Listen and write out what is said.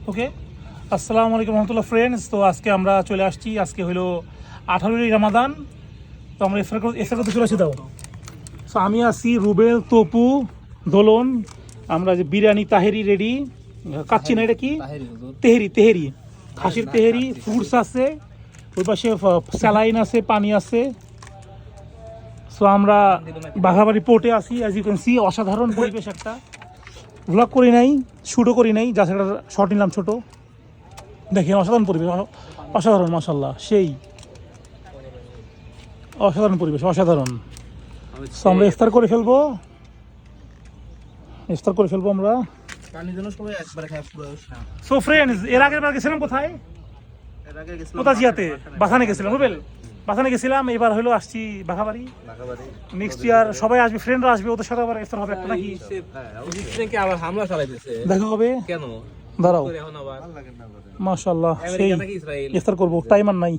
ওকে, আসসালামু আলাইকুম রহমতুল্লাহ ফ্রেন্ডস। তো আজকে আমরা চলে আসছি, আজকে হলো 18ই রমাদান। তো আমরা ইফতার করতে চলে আসছি। দাও, সো আমি আছি, রুবেল, তপু, দোলন, আমরা যে বিরিয়ানি তাহেরি রেডি। কাচ্ছি না, এটা কি? তেহেরি, খাসির তেহেরি, ফ্রুটস আছে, ওই পাশে স্যালাইন আছে, পানি আছে। সো আমরা বাঘাবাড়ি পোর্টে আছি, অ্যাজ ইউ ক্যান সি। অসাধারণ পরিবেশ একটা। ভ্লগ করি নাই, শ্যুটও করি নাই, জাস্ট একটা শর্ট নিলাম ছোট। দেখেন অসাধারণ পরিবেশ, অসাধারণ, মাশাল্লাহ, সেই অসাধারণ পরিবেশ, অসাধারণ। সো আমরা ইফতার করে ফেলবো আমরা। সো ফ্রেন্ডস, এর আগের বার গেছিলাম কোথায়? পোতাজিয়াতে, বাসানে গেছিলাম। রুবেল, বাসানে গেছিলাম। এবার হলো আসছি বাঘাবাড়ি। নেক্সট ইয়ার সবাই আসবে, ফ্রেন্ডরা আসবে, ওদের সাথে আবার ইফতার হবে একটা নাকি? আবার হামলা চালাইতেছে দেখা হবে। কেন? দাঁড়াও, মাশাআল্লাহ, সেই ইফতার করবো, টাইম আর নাই।